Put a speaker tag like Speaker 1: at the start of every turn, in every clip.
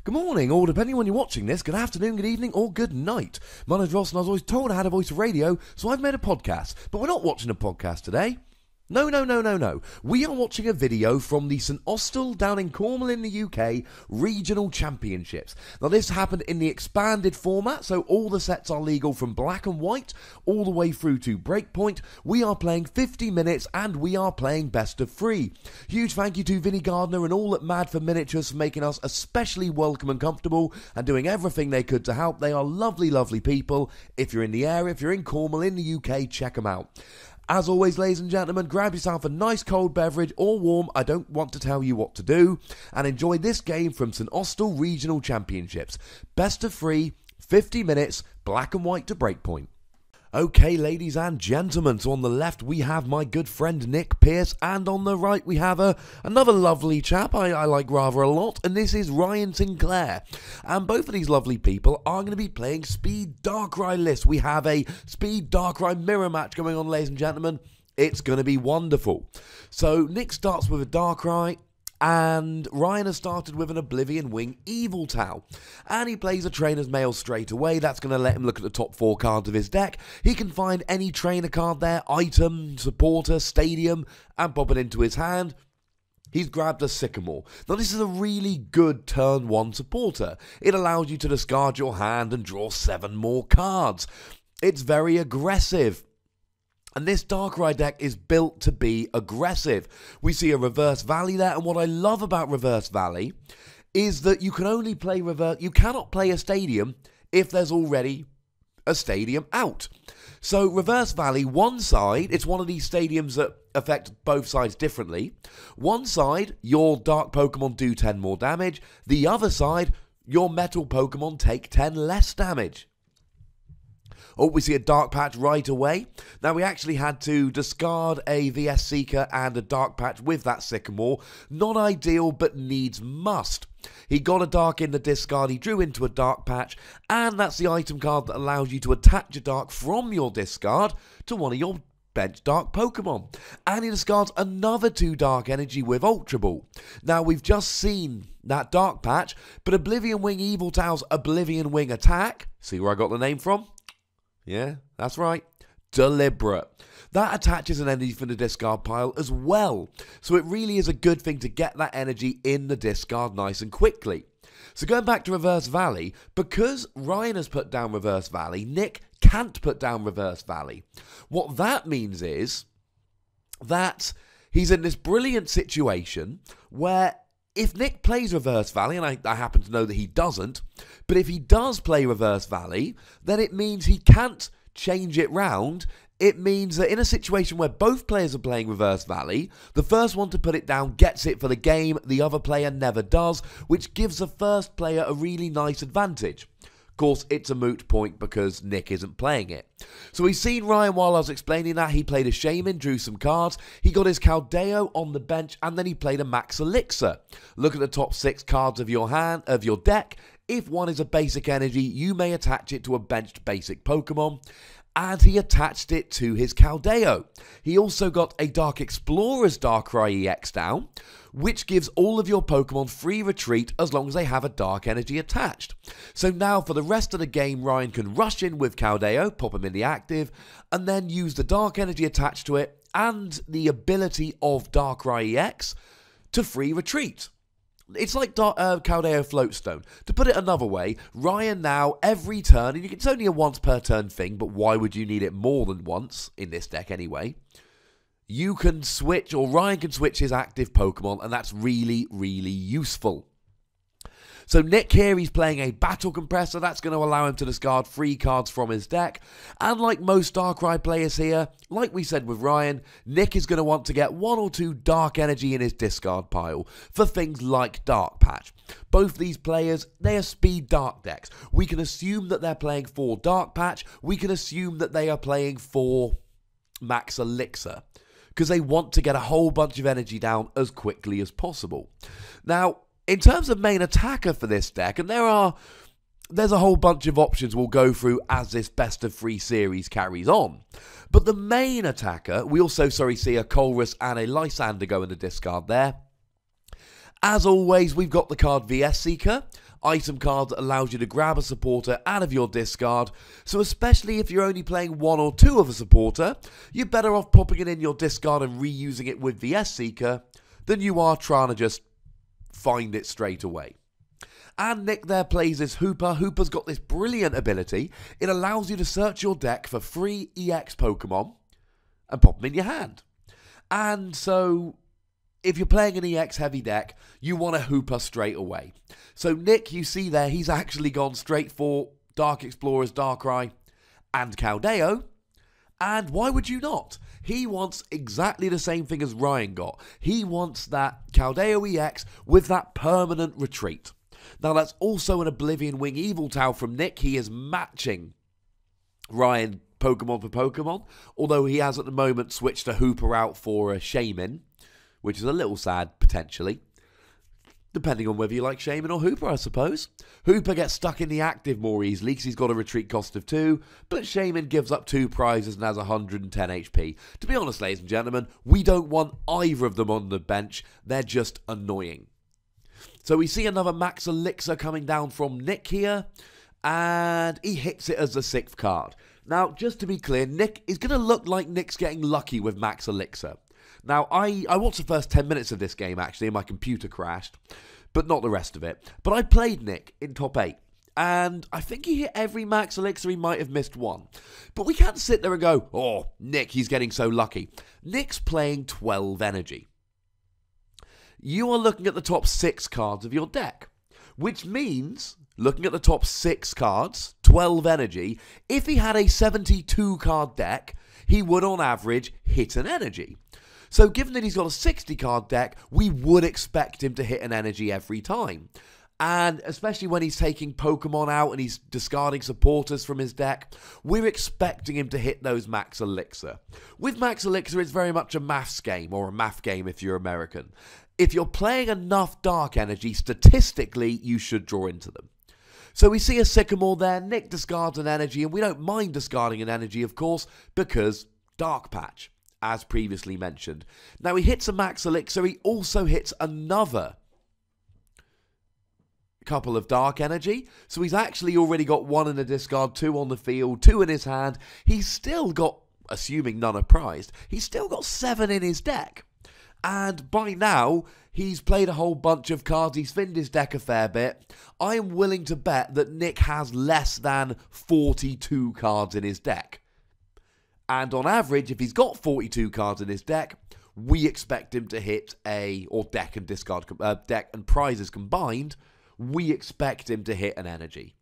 Speaker 1: Good morning, or depending on when you're watching this, good afternoon, good evening, or good night. My name's Ross, and I was always told I had a voice for radio, so I've made a podcast. But we're not watching a podcast today. No. We are watching a video from the St Austell down in Cornwall in the UK Regional Championships. Now, this happened in the expanded format, so all the sets are legal from black and white all the way through to breakpoint. We are playing 50 minutes and we are playing best of 3. Huge thank you to Vinnie Gardner and all at Mad for Miniatures for making us especially welcome and comfortable and doing everything they could to help. They are lovely, lovely people. If you're in the area, if you're in Cornwall in the UK, check them out. As always, ladies and gentlemen, grab yourself a nice cold beverage or warm, I don't want to tell you what to do, and enjoy this game from St Austell Regional Championships. Best of 3, 50 minutes, black and white to breakpoint. Okay, ladies and gentlemen, so on the left we have my good friend Nick Pearce, and on the right we have another lovely chap I like rather a lot, and this is Ryan Sinclair. And both of these lovely people are going to be playing Speed Darkrai lists. We have a Speed Darkrai mirror match going on, ladies and gentlemen. It's going to be wonderful. So Nick starts with a Darkrai, and Ryan has started with an Oblivion Wing Eviltal. And he plays a Trainer's Mail straight away. That's going to let him look at the top 4 cards of his deck. He can find any trainer card there, item, supporter, stadium, and pop it into his hand. He's grabbed a Sycamore. Now, this is a really good turn 1 supporter. It allows you to discard your hand and draw 7 more cards. It's very aggressive. And this Darkrai deck is built to be aggressive. We see a Reverse Valley there, and what I love about Reverse Valley is that you can only play you cannot play a stadium if there's already a stadium out. So Reverse Valley, one side, it's one of these stadiums that affect both sides differently. One side, your Dark Pokemon do 10 more damage. The other side, your Metal Pokemon take 10 less damage. Oh, we see a Dark Patch right away. Now, we actually had to discard a VS Seeker and a Dark Patch with that Sycamore. Not ideal, but needs must. He got a Dark in the discard, he drew into a Dark Patch, and that's the item card that allows you to attach a Dark from your discard to one of your bench Dark Pokemon. And he discards another 2 Dark Energy with Ultra Ball. Now, we've just seen that Dark Patch, but Oblivion Wing Eviltal's Oblivion Wing attack, see where I got the name from? Yeah, that's right. Deliberate. That attaches an energy from the discard pile as well. So it really is a good thing to get that energy in the discard nice and quickly. So going back to Reverse Valley, because Ryan has put down Reverse Valley, Nick can't put down Reverse Valley. What that means is that he's in this brilliant situation where if Nick plays Reverse Valley, and I happen to know that he doesn't, but if he does play Reverse Valley, then it means he can't change it round. It means that in a situation where both players are playing Reverse Valley, the first one to put it down gets it for the game, the other player never does, which gives the first player a really nice advantage. Of course, it's a moot point because Nick isn't playing it. So we've seen Ryan while I was explaining that. He played a Shaman, drew some cards. He got his Caldeo on the bench, and then he played a Max Elixir. Look at the top 6 cards of your deck. If one is a basic energy, you may attach it to a benched basic Pokemon. And he attached it to his Caldeo. He also got a Dark Explorer's Darkrai EX down, which gives all of your Pokemon free retreat as long as they have a Dark Energy attached. So now for the rest of the game, Ryan can rush in with Caldeo, pop him in the active, and then use the Dark Energy attached to it and the ability of Darkrai EX to free retreat. It's like Caldeo Floatstone. To put it another way, Ryan now, every turn, and it's only a once per turn thing, but why would you need it more than once, in this deck anyway? You can switch, or Ryan can switch his active Pokemon, and that's really, really useful. So Nick here, he's playing a Battle Compressor. That's going to allow him to discard 3 cards from his deck. And like most Darkrai players here, like we said with Ryan, Nick is going to want to get 1 or 2 Dark Energy in his discard pile for things like Dark Patch. Both these players, they are Speed Dark decks. We can assume that they're playing for Dark Patch. We can assume that they are playing for Max Elixir, because they want to get a whole bunch of energy down as quickly as possible. Now, in terms of main attacker for this deck, and there's a whole bunch of options we'll go through as this best of 3 series carries on. But the main attacker, we also, see a Colress and a Lysander go in the discard there. As always, we've got the card VS Seeker. item card that allows you to grab a supporter out of your discard, so especially if you're only playing one or two of a supporter, you're better off popping it in your discard and reusing it with the S-Seeker than you are trying to just find it straight away. And Nick there plays this Hooper. Hooper's got this brilliant ability. It allows you to search your deck for free EX Pokemon and pop them in your hand. And so, if you're playing an EX heavy deck, you want a Hooper straight away. So Nick, you see there, he's actually gone straight for Dark Explorers, Darkrai, and Caldeo. And why would you not? He wants exactly the same thing as Ryan got. He wants that Caldeo EX with that permanent retreat. Now that's also an Oblivion Wing Eviltau from Nick. He is matching Ryan Pokemon for Pokemon, although he has at the moment switched a Hooper out for a Shaman, which is a little sad potentially, depending on whether you like Shaman or Hooper, I suppose. Hooper gets stuck in the active more easily because he's got a retreat cost of 2, but Shaman gives up 2 prizes and has 110 HP. To be honest, ladies and gentlemen, we don't want either of them on the bench. They're just annoying. So we see another Max Elixir coming down from Nick here, and he hits it as the 6th card. Now, just to be clear, Nick is going to look like Nick's getting lucky with Max Elixir. Now, I watched the first 10 minutes of this game, actually, and my computer crashed, but not the rest of it. But I played Nick in top 8, and I think he hit every Max Elixir. He might have missed one. But we can't sit there and go, oh, Nick, he's getting so lucky. Nick's playing 12 energy. You are looking at the top 6 cards of your deck, which means, looking at the top 6 cards, 12 energy, if he had a 72 card deck, he would on average hit an energy. So given that he's got a 60 card deck, we would expect him to hit an energy every time. And especially when he's taking Pokemon out and he's discarding supporters from his deck, we're expecting him to hit those Max Elixir. With Max Elixir, it's very much a maths game, or a math game if you're American. If you're playing enough Dark Energy, statistically, you should draw into them. So we see a Sycamore there. Nick discards an energy, and we don't mind discarding an energy, of course, because Dark Patch, as previously mentioned. Now, he hits a Max Elixir. He also hits another couple of Dark Energy. So he's actually already got 1 in the discard, 2 on the field, 2 in his hand. He's still got, assuming none are prized, he's still got 7 in his deck. And by now, he's played a whole bunch of cards. He's thinned his deck a fair bit. I am willing to bet that Nick has less than 42 cards in his deck. And on average, if he's got 42 cards in his deck, we expect him to hit deck and prizes combined, we expect him to hit an energy.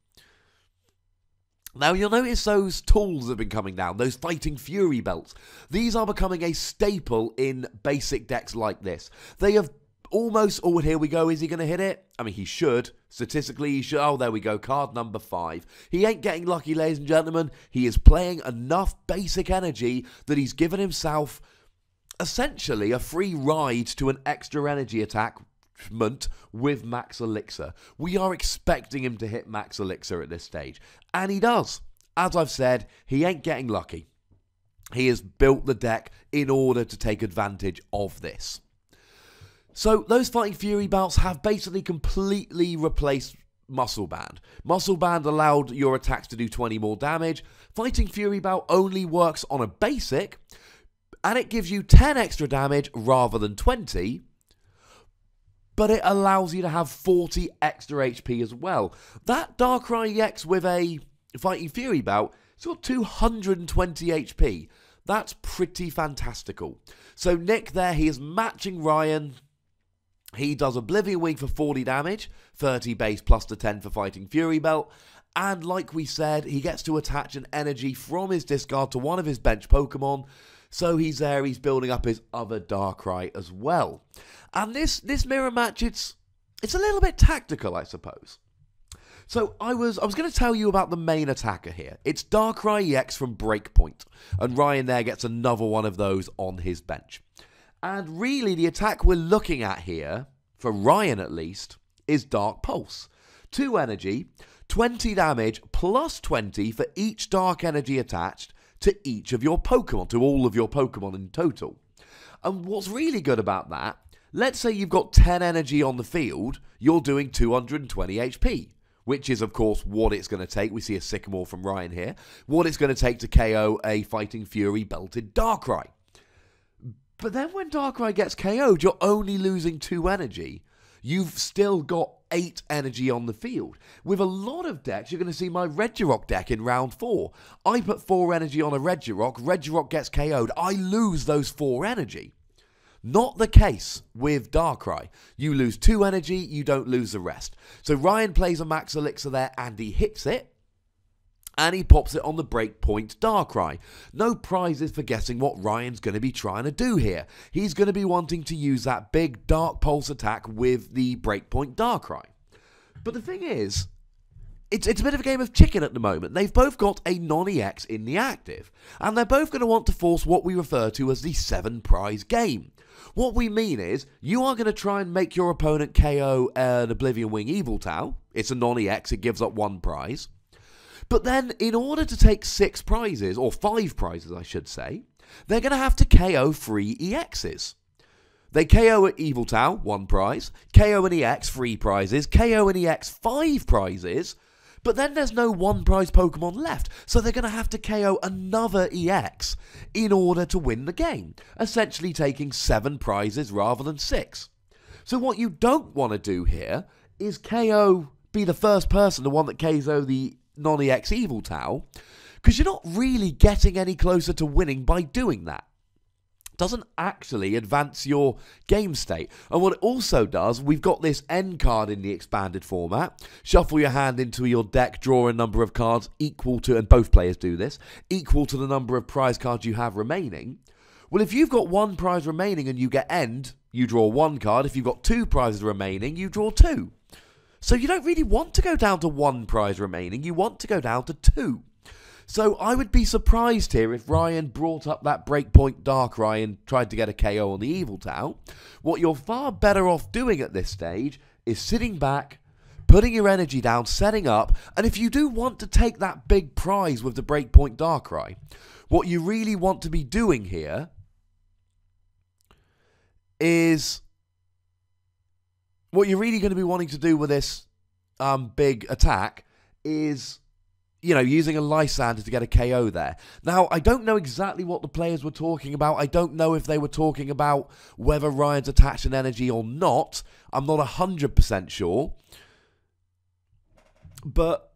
Speaker 1: Now, you'll notice those tools have been coming down, those Fighting Fury belts. These are becoming a staple in basic decks like this. They have almost, oh, here we go, is he going to hit it? I mean, he should. Statistically, he should. Oh, there we go, card number 5. He ain't getting lucky, ladies and gentlemen. He is playing enough basic energy that he's given himself, essentially, a free ride to an extra energy attachment with Max Elixir. We are expecting him to hit Max Elixir at this stage. And he does. As I've said, he ain't getting lucky. He has built the deck in order to take advantage of this. So those Fighting Fury belts have basically completely replaced Muscle Band. Muscle Band allowed your attacks to do 20 more damage. Fighting Fury belt only works on a basic, and it gives you 10 extra damage rather than 20, but it allows you to have 40 extra HP as well. That Darkrai EX with a Fighting Fury belt, it's got 220 HP. That's pretty fantastical. So Nick there, he is matching Ryan. He does Oblivion Wing for 40 damage, 30 base plus the 10 for Fighting Fury belt. And like we said, he gets to attach an energy from his discard to one of his bench Pokemon. So he's there, he's building up his other Darkrai as well. And this mirror match, it's a little bit tactical, I suppose. So I was going to tell you about the main attacker here. It's Darkrai EX from Breakpoint. And Ryan there gets another one of those on his bench. And really, the attack we're looking at here, for Ryan at least, is Dark Pulse. 2 energy, 20 damage, plus 20 for each Dark Energy attached to each of your Pokemon, to all of your Pokemon in total. And what's really good about that, let's say you've got 10 energy on the field, you're doing 220 HP, which is, of course, what it's going to take. We see a Sycamore from Ryan here. What it's going to take to KO a Fighting Fury belted Darkrai. But then when Darkrai gets KO'd, you're only losing 2 energy. You've still got 8 energy on the field. With a lot of decks, you're going to see my Regirock deck in round 4. I put 4 energy on a Regirock gets KO'd. I lose those 4 energy. Not the case with Darkrai. You lose 2 energy, you don't lose the rest. So Ryan plays a Max Elixir there and he hits it. And he pops it on the Breakpoint Darkrai. No prizes for guessing what Ryan's going to be trying to do here. He's going to be wanting to use that big Dark Pulse attack with the Breakpoint Darkrai. But the thing is, it's a bit of a game of chicken at the moment. They've both got a non-EX in the active. And they're both going to want to force what we refer to as the 7 prize game. What we mean is, you are going to try and make your opponent KO an Oblivion Wing Yveltal. It's a non-EX, it gives up 1 prize. But then, in order to take 6 prizes, or 5 prizes I should say, they're going to have to KO 3 EXs. They KO an Yveltal, 1 prize, KO an EX, 3 prizes, KO an EX, 5 prizes, but then there's no 1 prize Pokemon left, so they're going to have to KO another EX in order to win the game, essentially taking 7 prizes rather than 6. So what you don't want to do here is be the first person, the one that KO the non-EX Yveltal, because you're not really getting any closer to winning by doing that. It doesn't actually advance your game state. And what it also does, we've got this end card in the expanded format. Shuffle your hand into your deck, draw a number of cards equal to, and both players do this, equal to the number of prize cards you have remaining. Well, if you've got 1 prize remaining and you get end, you draw 1 card. If you've got 2 prizes remaining, you draw 2. So you don't really want to go down to 1 prize remaining, you want to go down to 2. So I would be surprised here if Ryan brought up that Breakpoint Darkrai and tried to get a KO on the Yveltal. What you're far better off doing at this stage is sitting back, putting your energy down, setting up, and if you do want to take that big prize with the Breakpoint Darkrai, what you really want to be doing here is... what you're really going to be wanting to do with this big attack is, using a Lysander to get a KO there. Now, I don't know exactly what the players were talking about. I don't know if they were talking about whether Ryan's attached an energy or not. I'm not 100% sure. But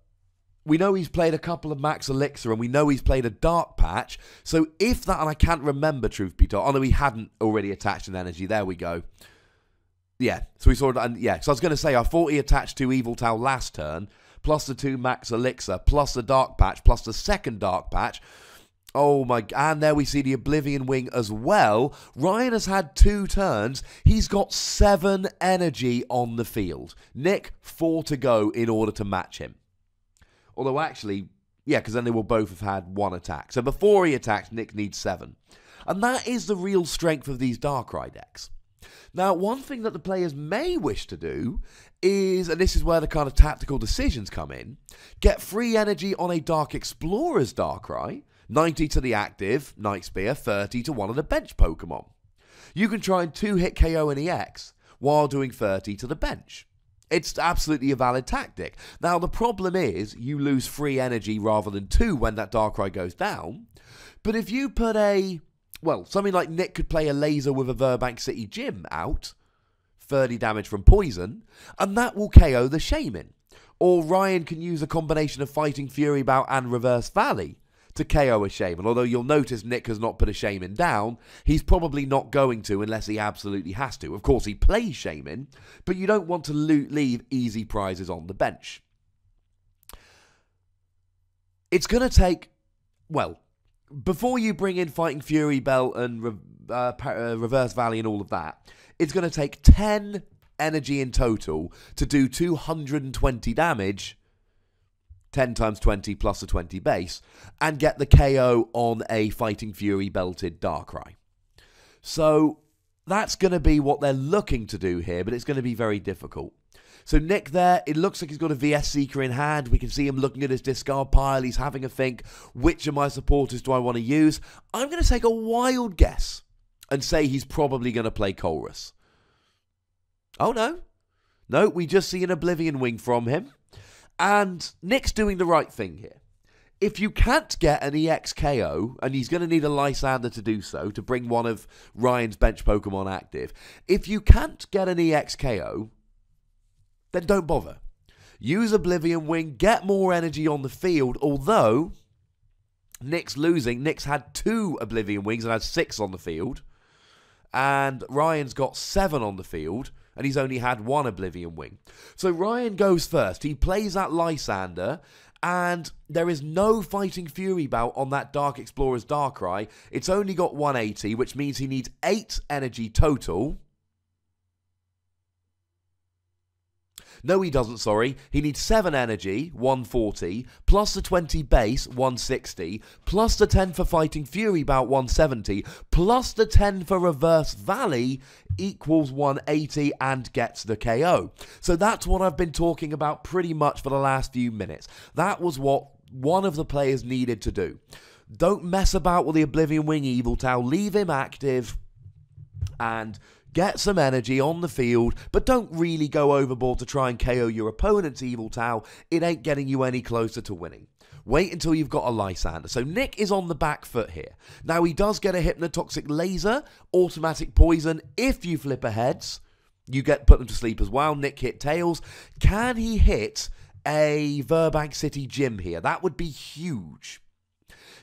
Speaker 1: we know he's played a couple of Max Elixir and we know he's played a Dark Patch. So if that, and I can't remember, truth be told, I know he hadn't already attached an energy. There we go. Yeah, so we saw it, and yeah, so I was going to say, I thought he attached 2 Yveltal last turn, plus the 2 Max Elixir, plus the Dark Patch, plus the second Dark Patch. Oh my, and there we see the Oblivion Wing as well. Ryan has had 2 turns. He's got 7 energy on the field. Nick, 4 to go in order to match him. Although actually, yeah, because then they will both have had 1 attack. So before he attacks, Nick needs 7. And that is the real strength of these Darkrai decks. Now, one thing that the players may wish to do is, and this is where the kind of tactical decisions come in, get free energy on a Dark Explorer's Darkrai, 90 to the active, Night Spear, 30 to one of the bench Pokemon. You can try and 2-hit KO an EX while doing 30 to the bench. It's absolutely a valid tactic. Now, the problem is you lose free energy rather than 2 when that Darkrai goes down, but if you put something like Nick could play a laser with a Burbank City Gym out, 30 damage from poison, and that will KO the Shaman. Or Ryan can use a combination of Fighting Fury Bout and Reverse Valley to KO a Shaman. Although you'll notice Nick has not put a Shaman down, he's probably not going to unless he absolutely has to. Of course, he plays Shaman, but you don't want to leave easy prizes on the bench. It's going to take, before you bring in Fighting Fury Belt and Reverse Valley and all of that, it's going to take 10 energy in total to do 220 damage, 10 times 20 plus a 20 base, and get the KO on a Fighting Fury belted Darkrai. So that's going to be what they're looking to do here, but it's going to be very difficult. So Nick there, it looks like he's got a VS Seeker in hand. We can see him looking at his discard pile. He's having a think, which of my supporters do I want to use? I'm going to take a wild guess and say he's probably going to play Colress. Oh, no. No, we just see an Oblivion Wing from him. And Nick's doing the right thing here. If you can't get an EX KO, and he's going to need a Lysander to do so, to bring one of Ryan's bench Pokemon active. If you can't get an EX KO, then don't bother. Use Oblivion Wing, get more energy on the field, although Nick's losing. Nick's had 2 Oblivion Wings and had 6 on the field. And Ryan's got 7 on the field, and he's only had 1 Oblivion Wing. So Ryan goes first. He plays that Lysander, and there is no Fighting Fury bout on that Dark Explorer's Darkrai. It's only got 180, which means he needs 8 energy total. No, he doesn't, sorry. He needs 7 energy, 140, plus the 20 base, 160, plus the 10 for Fighting Fury, about 170, plus the 10 for Reverse Valley, equals 180 and gets the KO. So that's what I've been talking about pretty much for the last few minutes. That was what one of the players needed to do. Don't mess about with the Oblivion Wing Yveltal, leave him active, and get some energy on the field, but don't really go overboard to try and KO your opponent's Yveltal. It ain't getting you any closer to winning. Wait until you've got a Lysander. So Nick is on the back foot here. Now he does get a Hypnotoxic Laser, automatic poison. If you flip a heads, you put them to sleep as well. Nick hit tails. Can he hit a Burbank City Gym here? That would be huge.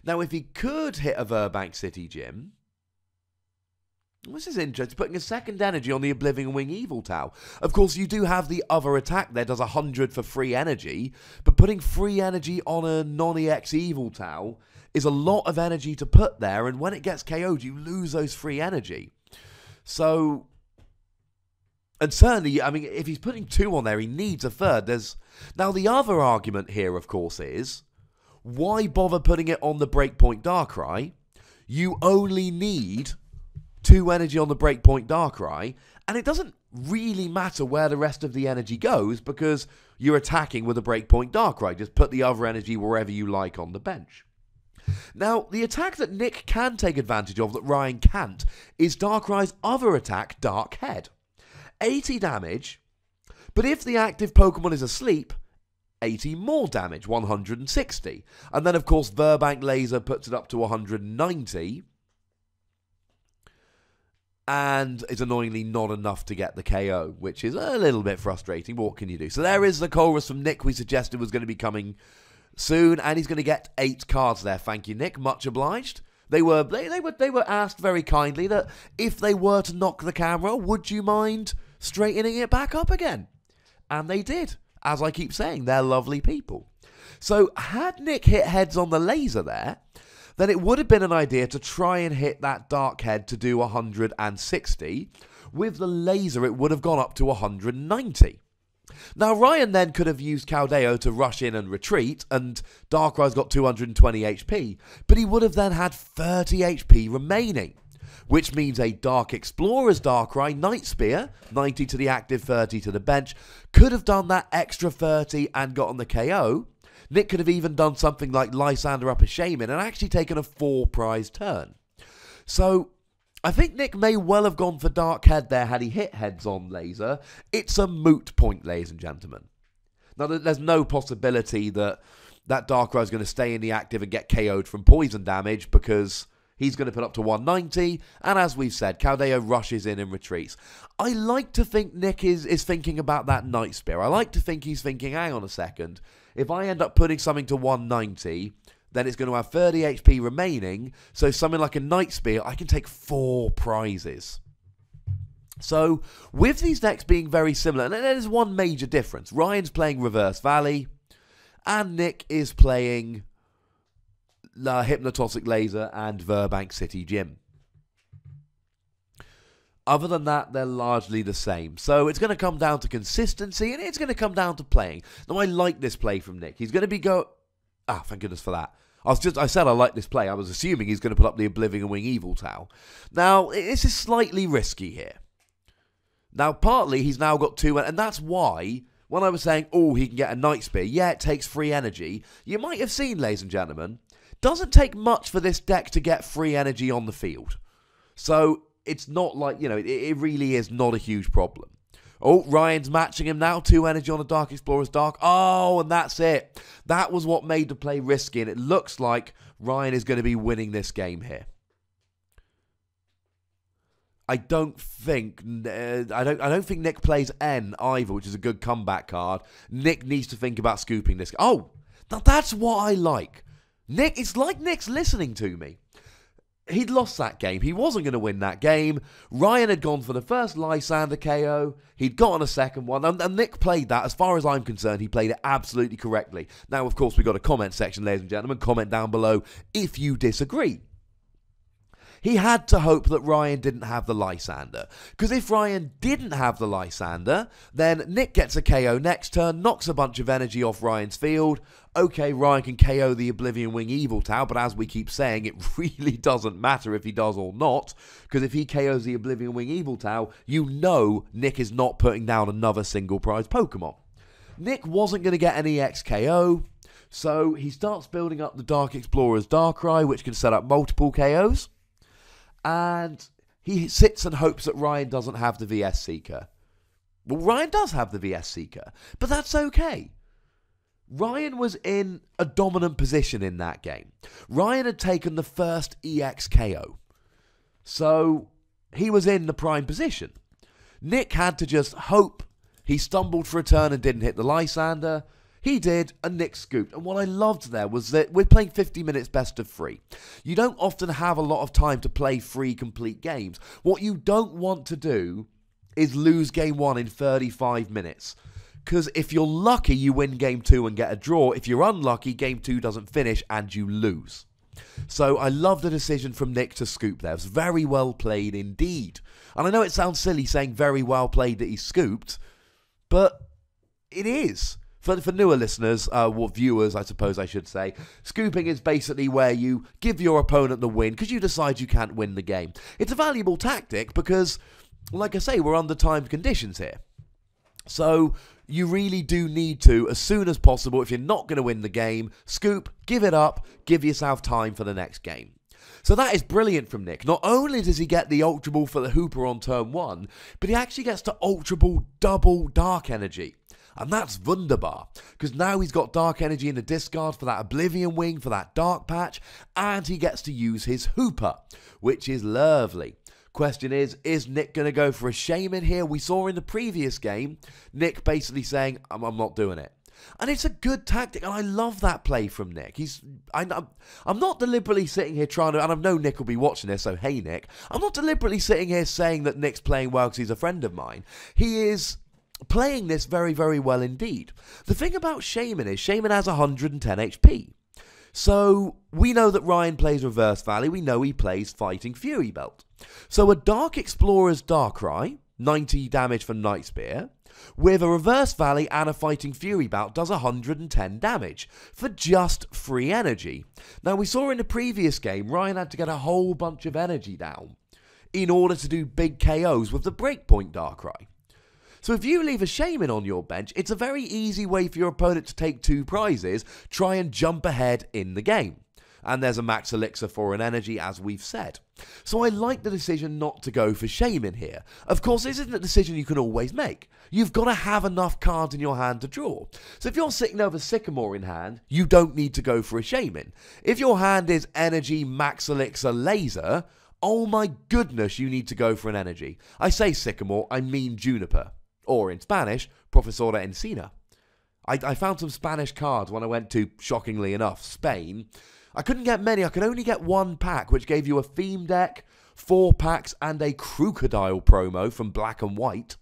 Speaker 1: Now if he could hit a Burbank City Gym, this is interesting, putting a second energy on the Oblivion Wing Yveltal. Of course, you do have the other attack there, does 100 for free energy, but putting free energy on a non-EX Yveltal is a lot of energy to put there, and when it gets KO'd, you lose those free energy. So, and certainly, I mean, if he's putting 2 on there, he needs a third. Now, the other argument here, of course, is, why bother putting it on the Breakpoint Darkrai? You only need 2 energy on the Breakpoint Darkrai, and it doesn't really matter where the rest of the energy goes because you're attacking with a Breakpoint Darkrai. Just put the other energy wherever you like on the bench. Now, the attack that Nick can take advantage of that Ryan can't is Darkrai's other attack, Dark Head. 80 damage, but if the active Pokemon is asleep, 80 more damage, 160. And then, of course, Burbank Laser puts it up to 190. And it's annoyingly not enough to get the KO, which is a little bit frustrating, but what can you do? So there is the chorus from Nick we suggested was going to be coming soon, and he's going to get 8 cards there. Thank you, Nick. Much obliged. They were asked very kindly that if they were to knock the camera, would you mind straightening it back up again? And they did. As I keep saying, they're lovely people. So had Nick hit heads on the laser there, then it would have been an idea to try and hit that Dark Head to do 160. With the laser, it would have gone up to 190. Now, Ryan then could have used Caldeo to rush in and retreat, and Darkrai's got 220 HP, but he would have then had 30 HP remaining, which means a Dark Explorer's Darkrai, Night Spear, 90 to the active, 30 to the bench, could have done that extra 30 and gotten the KO. Nick could have even done something like Lysander up a Shaman and actually taken a 4-prize turn. So, I think Nick may well have gone for Dark Head there had he hit heads on laser. It's a moot point, ladies and gentlemen. Now, there's no possibility that Darkrai is going to stay in the active and get KO'd from poison damage because he's going to put up to 190, and as we've said, Caldeo rushes in and retreats. I like to think Nick is thinking about that Night Spear. I like to think he's thinking, hang on a second, if I end up putting something to 190, then it's going to have 30 HP remaining, so something like a Night Spear, I can take 4 prizes. So, with these decks being very similar, and there's one major difference. Ryan's playing Reverse Valley, and Nick is playing Hypnotoxic Laser and Burbank City Gym. Other than that, they're largely the same. So it's going to come down to consistency, and it's going to come down to playing. Now, I like this play from Nick. He's going to be thank goodness for that. I said I like this play. I was assuming he's going to put up the Oblivion Wing Yveltal. Now, this is slightly risky here. Now, partly, he's now got 2, and that's why, when I was saying, oh, he can get a Night Spear, yeah, it takes free energy. You might have seen, ladies and gentlemen, doesn't take much for this deck to get free energy on the field. So, it's not like, it really is not a huge problem. Oh, Ryan's matching him now. 2 energy on the Dark Explorer's Dark. Oh, and that's it. That was what made the play risky, and it looks like Ryan is going to be winning this game here. I don't think Nick plays N either, which is a good comeback card. Nick needs to think about scooping this. Oh, that's what I like. Nick, it's like Nick's listening to me. He'd lost that game. He wasn't going to win that game. Ryan had gone for the first Lysander KO. He'd gotten a second one. And Nick played that. As far as I'm concerned, he played it absolutely correctly. Now, of course, we've got a comment section, ladies and gentlemen. Comment down below if you disagree. He had to hope that Ryan didn't have the Lysander. Because if Ryan didn't have the Lysander, then Nick gets a KO next turn, knocks a bunch of energy off Ryan's field. Okay, Ryan can KO the Oblivion Wing Evil Tau, but as we keep saying, it really doesn't matter if he does or not. Because if he KOs the Oblivion Wing Evil Tau, you know Nick is not putting down another single prize Pokemon. Nick wasn't going to get any XKO, so he starts building up the Dark Explorer's Darkrai, which can set up multiple KOs. And he sits and hopes that Ryan doesn't have the VS Seeker. Well, Ryan does have the VS Seeker, but that's okay. Ryan was in a dominant position in that game. Ryan had taken the first EX KO, so he was in the prime position. Nick had to just hope. He stumbled for a turn and didn't hit the Lysander. He did, and Nick scooped. And what I loved there was that we're playing 50 minutes best of 3. You don't often have a lot of time to play 3 complete games. What you don't want to do is lose game 1 in 35 minutes. Because if you're lucky, you win game 2 and get a draw. If you're unlucky, game 2 doesn't finish and you lose. So I love the decision from Nick to scoop there. It was very well played indeed. And I know it sounds silly saying very well played that he scooped, but it is. For newer listeners, or viewers, I suppose I should say, scooping is basically where you give your opponent the win because you decide you can't win the game. It's a valuable tactic because, like I say, we're under timed conditions here. So you really do need to, as soon as possible, if you're not going to win the game, scoop, give it up, give yourself time for the next game. So that is brilliant from Nick. Not only does he get the Ultra Ball for the Hooper on turn 1, but he actually gets to Ultra Ball double Dark Energy. And that's wunderbar, because now he's got Dark Energy in the discard for that Oblivion Wing, for that Dark Patch, and he gets to use his Hooper, which is lovely. Question is Nick going to go for a Shaman here? We saw in the previous game, Nick basically saying, I'm not doing it. And it's a good tactic, and I love that play from Nick. I'm not deliberately sitting here trying to, and I know Nick will be watching this, so hey Nick, I'm not deliberately sitting here saying that Nick's playing well because he's a friend of mine. He is playing this very, very well indeed. The thing about Shaman is Shaman has 110 HP. So we know that Ryan plays Reverse Valley. We know he plays Fighting Fury Belt. So a Dark Explorer's Darkrai, 90 damage from Night Spear, with a Reverse Valley and a Fighting Fury Belt does 110 damage for just 3 energy. Now we saw in the previous game Ryan had to get a whole bunch of energy down in order to do big KOs with the Breakpoint Darkrai. So if you leave a Shaman on your bench, it's a very easy way for your opponent to take 2 prizes, try and jump ahead in the game. And there's a max elixir for an energy, as we've said. So I like the decision not to go for Shaman here. Of course, this isn't a decision you can always make. You've got to have enough cards in your hand to draw. So if you're sitting over Sycamore in hand, you don't need to go for a Shaman. If your hand is Energy, Max Elixir, Laser, oh my goodness, you need to go for an energy. I say Sycamore, I mean Juniper. Or in Spanish, Profesora Encina. I found some Spanish cards when I went to, shockingly enough, Spain. I couldn't get many. I could only get 1 pack, which gave you a theme deck, 4 packs, and a Crocodile promo from Black and White.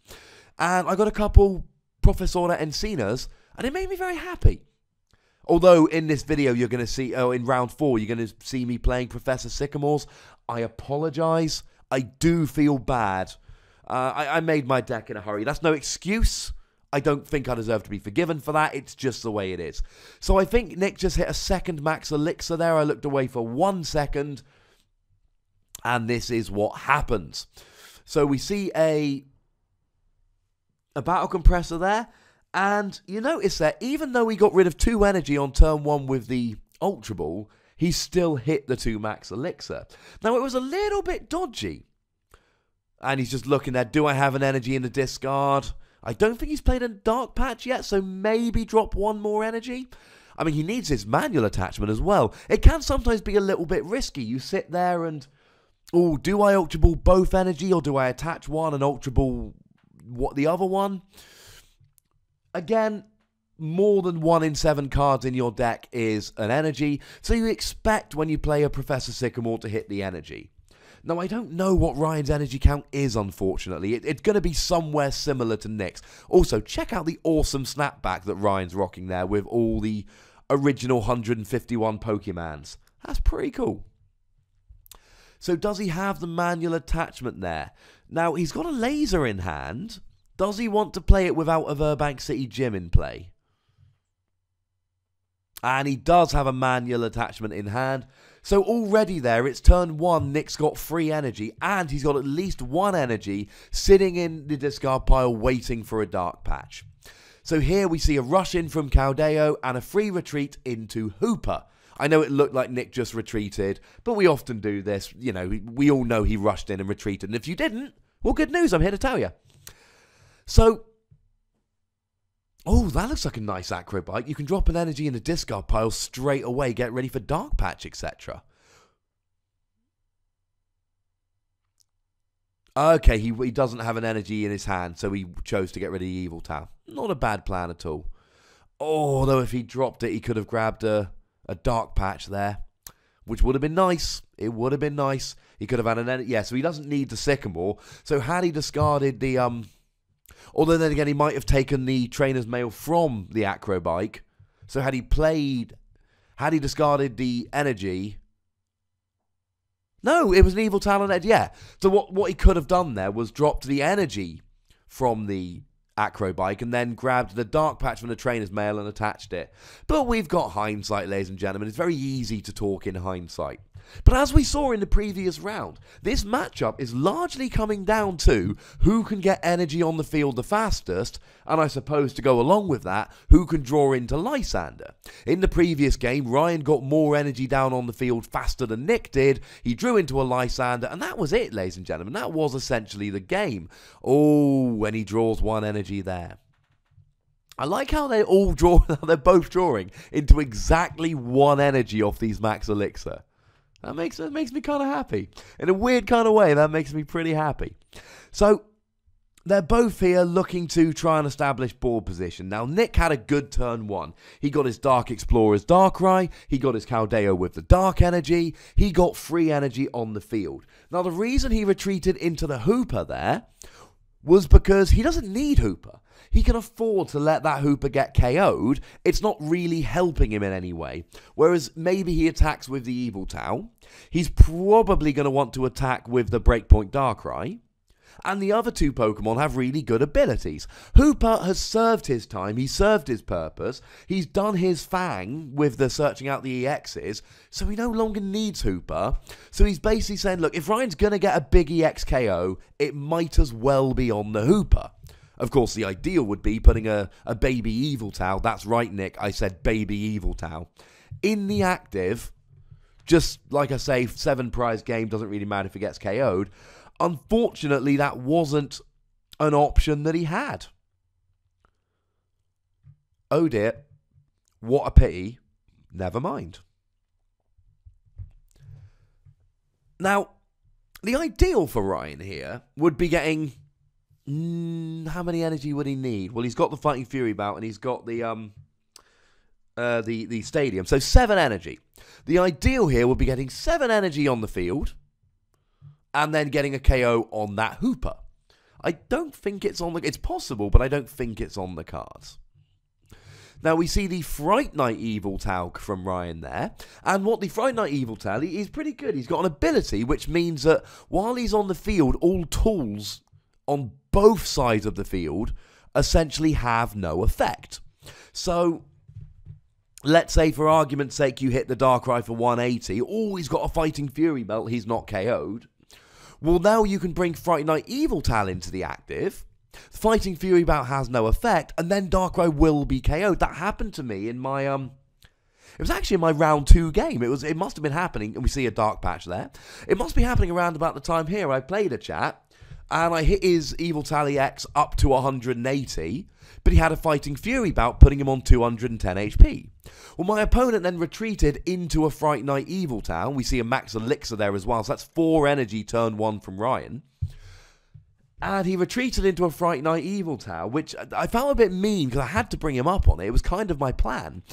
Speaker 1: And I got a couple Profesora Encinas, and it made me very happy. Although in this video you're going to see, in round 4, you're going to see me playing Professor Sycamores. I apologise. I do feel bad. I made my deck in a hurry. That's no excuse. I don't think I deserve to be forgiven for that. It's just the way it is. So I think Nick just hit a second max elixir there. I looked away for 1 second. And this is what happens. So we see a battle compressor there. And you notice that even though he got rid of 2 energy on turn 1 with the Ultra Ball, he still hit the 2 max elixir. Now it was a little bit dodgy. And he's just looking at, do I have an energy in the discard? I don't think he's played a Dark Patch yet, so maybe drop one more energy. I mean, he needs his manual attachment as well. It can sometimes be a little bit risky. You sit there and, oh, do I Ultra Ball both energy, or do I attach one and Ultra Ball the other one? Again, more than 1 in 7 cards in your deck is an energy, so you expect when you play a Professor Sycamore to hit the energy. Now, I don't know what Ryan's energy count is, unfortunately. It's going to be somewhere similar to Nick's. Also, check out the awesome snapback that Ryan's rocking there with all the original 151 Pokemons. That's pretty cool. So does he have the manual attachment there? Now, he's got a laser in hand. Does he want to play it without a Burbank City Gym in play? And he does have a manual attachment in hand. So already there, it's turn 1, Nick's got 3 energy, and he's got at least 1 energy sitting in the discard pile waiting for a Dark Patch. So here we see a rush in from Caldeo and a free retreat into Hooper. I know it looked like Nick just retreated, but we often do this. You know, we all know he rushed in and retreated. And if you didn't, well, good news, I'm here to tell you. So, oh, that looks like a nice Acro Bike. You can drop an energy in the discard pile straight away, get ready for Dark Patch, etc. Okay, he doesn't have an energy in his hand, so he chose to get rid of the Evil Tau. Not a bad plan at all. Although if he dropped it, he could have grabbed a Dark Patch there, which would have been nice. It would have been nice. He could have had an energy. Yeah, so he doesn't need the Sycamore. So had he discarded the... Although then again, he might have taken the Trainer's Mail from the Acro Bike. So had he discarded the energy... No, it was an Evil Talon Edge, yeah. So what he could have done there was dropped the energy from the Acro Bike and then grabbed the Dark Patch from the Trainer's Mail and attached it. But we've got hindsight, ladies and gentlemen. It's very easy to talk in hindsight. But as we saw in the previous round, this matchup is largely coming down to who can get energy on the field the fastest, and I suppose to go along with that, who can draw into Lysander. In the previous game, Ryan got more energy down on the field faster than Nick did. He drew into a Lysander, and that was it, ladies and gentlemen. That was essentially the game. Oh, and he draws 1 energy there. I like how they're both drawing into exactly 1 energy off these Max Elixir. That makes me kind of happy. In a weird kind of way, that makes me pretty happy. So, they're both here looking to try and establish board position. Now, Nick had a good turn 1. He got his Dark Explorer's Darkrai. He got his Caldeo with the Dark Energy. He got free energy on the field. Now, the reason he retreated into the Hooper there was because he doesn't need Hooper. He can afford to let that Hooper get KO'd. It's not really helping him in any way. Whereas maybe he attacks with the Evil Tau. He's probably going to want to attack with the Breakpoint Darkrai. And the other 2 Pokemon have really good abilities. Hooper has served his time. He's served his purpose. He's done his Fang with the searching out the EXs. So he no longer needs Hooper. So he's basically saying, look, if Ryan's going to get a big EX KO, it might as well be on the Hooper. Of course, the ideal would be putting a baby Evil Tau. That's right, Nick. I said baby Evil Tau. In the active, just like I say, 7 prize game, doesn't really matter if it gets KO'd. Unfortunately, that wasn't an option that he had. Oh dear. What a pity. Never mind. Now, the ideal for Ryan here would be getting... how many energy would he need? Well, he's got the Fighting Fury bout and he's got the stadium. So 7 energy. The ideal here would be getting 7 energy on the field and then getting a KO on that Hooper. I don't think it's on the... It's possible, but I don't think it's on the cards. Now, we see the Fright Knight Evil Tau from Ryan there. And what the Fright Knight Evil Tau, he's pretty good. He's got an ability, which means that while he's on the field, all tools on both sides of the field essentially have no effect. So, let's say for argument's sake you hit the Darkrai for 180. Oh, he's got a Fighting Fury belt. He's not KO'd. Well, now you can bring Fright Knight Evil Tau into the active. The Fighting Fury bout has no effect, and then Darkrai will be KO'd. That happened to me in my It was actually in my round 2 game. It must have been happening, and we see a Dark Patch there. It must be happening around about the time here I played a chat. and I hit his Evil Tally X up to 180, but he had a Fighting Fury bout putting him on 210 HP. Well, my opponent then retreated into a Fright Night Evil Town. We see a Max Elixir there as well, so that's 4 energy turn 1 from Ryan. And he retreated into a Fright Night Evil Town, which I felt a bit mean because I had to bring him up on it. It was kind of my plan.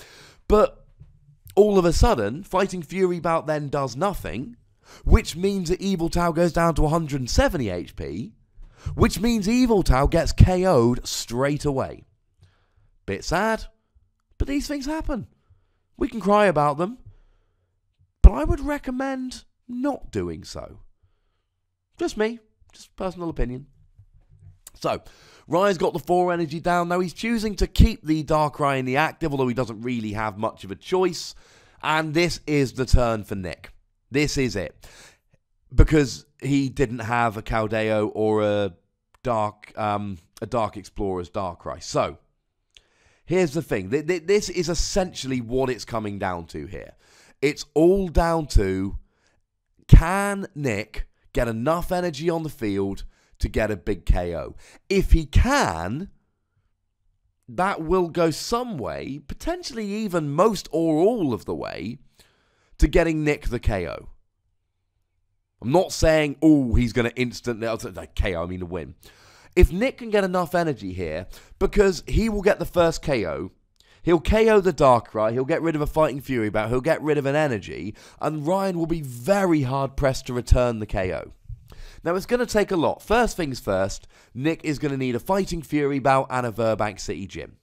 Speaker 1: But all of a sudden, Fighting Fury bout then does nothing, which means that Evil Tau goes down to 170 HP, which means Evil Tau gets KO'd straight away. Bit sad, but these things happen. We can cry about them, but I would recommend not doing so. Just me, just personal opinion. So, Ryan's got the 4 energy down. Now he's choosing to keep the Darkrai in the active, although he doesn't really have much of a choice. And this is the turn for Nick. This is it. Because he didn't have a Caldeo or a Dark Explorer's Darkrai. So, here's the thing. This is essentially what it's coming down to here. It's all down to, can Nick get enough energy on the field to get a big KO? If he can, that will go some way, potentially even most or all of the way, to getting Nick the KO. I'm not saying, oh, he's going to instantly, KO, I mean the win. If Nick can get enough energy here, because he will get the first KO, he'll KO the Darkrai, he'll get rid of a Fighting Fury bout, he'll get rid of an energy, and Ryan will be very hard-pressed to return the KO. Now, it's going to take a lot. First things first, Nick is going to need a Fighting Fury bout and a Verbank City Gym.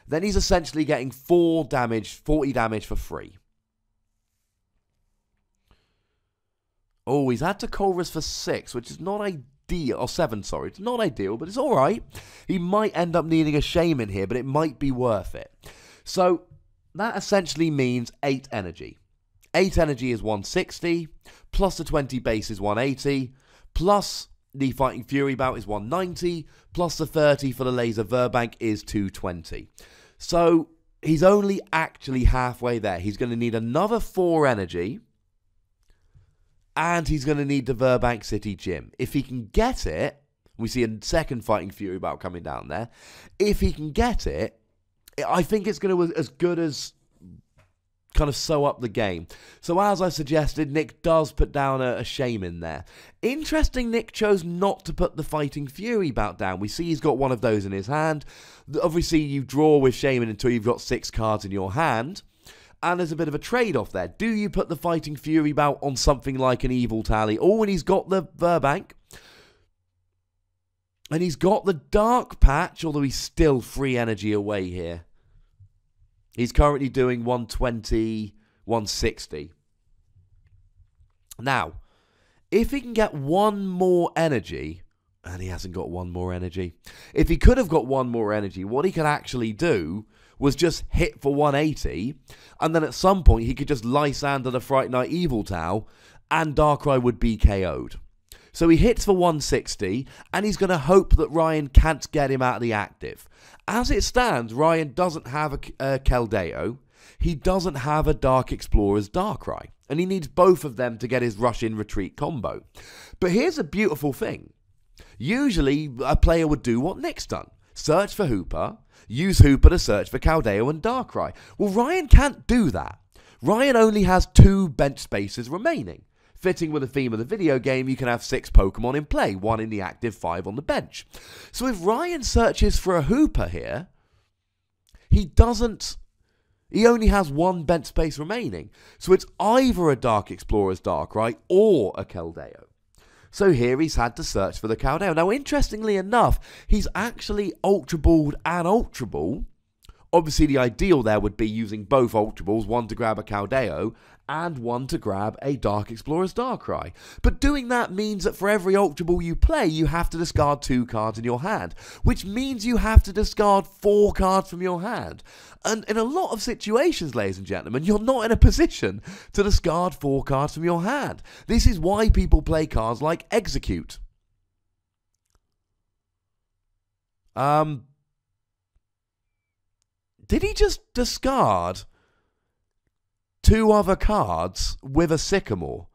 Speaker 1: Then he's essentially getting 40 damage for free. Oh, he's had to Colress for 6, which is not ideal. Or 7, sorry. It's not ideal, but it's all right. He might end up needing a Shaman here, but it might be worth it. So, that essentially means 8 energy. 8 energy is 160, plus the 20 base is 180, plus the Fighting Fury bout is 190, plus the 30 for the Laser Verbank is 220. So, he's only actually halfway there. He's going to need another 4 energy, and he's going to need the Verbank City Gym. If he can get it, we see a second Fighting Fury bout coming down there. If he can get it, I think it's going to as good as kind of sew up the game. So as I suggested, Nick does put down a Shaman there. Interesting, Nick chose not to put the Fighting Fury bout down. We see he's got one of those in his hand. Obviously, you draw with Shaman until you've got 6 cards in your hand. And there's a bit of a trade-off there. Do you put the Fighting Fury bout on something like an Evil Tally? Oh, and he's got the Verbank. And he's got the Dark Patch, although he's still 3 energy away here. He's currently doing 120, 160. Now, if he can get 1 more energy, and he hasn't got 1 more energy. If he could have got 1 more energy, what he could actually do was just hit for 180, and then at some point he could just Lysander the Fright Night Evil Tau, and Darkrai would be KO'd. So he hits for 160, and he's going to hope that Ryan can't get him out of the active. As it stands, Ryan doesn't have a Keldeo, he doesn't have a Dark Explorer's Darkrai, and he needs both of them to get his Rush-in-Retreat combo. But here's a beautiful thing. Usually, a player would do what Nick's done. Search for Hooper, use Hooper to search for Caldeo and Darkrai. Well, Ryan can't do that. Ryan only has 2 bench spaces remaining. Fitting with the theme of the video game, you can have 6 Pokemon in play, 1 in the active, 5 on the bench. So if Ryan searches for a Hooper here, he only has 1 bench space remaining. So it's either a Dark Explorer's Darkrai or a Keldeo. So here he's had to search for the Caldeo. Now, interestingly enough, he's actually Ultra Balled and Ultra Ball. Obviously, the ideal there would be using both Ultra Balls, 1 to grab a Caldeo and 1 to grab a Dark Explorer's Darkrai. But doing that means that for every Ultra Ball you play, you have to discard 2 cards in your hand, which means you have to discard 4 cards from your hand. And in a lot of situations, ladies and gentlemen, you're not in a position to discard 4 cards from your hand. This is why people play cards like Execute. Did he just discard 2 other cards with a Sycamore?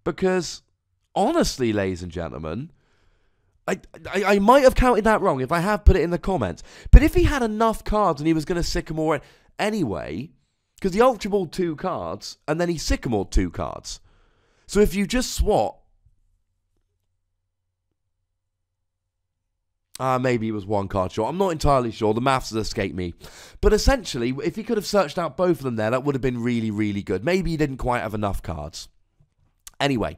Speaker 1: Because honestly, ladies and gentlemen, I might have counted that wrong. If I have, put it in the comments. But if he had enough cards and he was going to Sycamore anyway, because he Ultra Balled 2 cards and then he Sycamored 2 cards. So if you just swap, maybe he was 1 card short. I'm not entirely sure. The maths has escaped me. But essentially, if he could have searched out both of them there, that would have been really, really good. Maybe he didn't quite have enough cards. Anyway,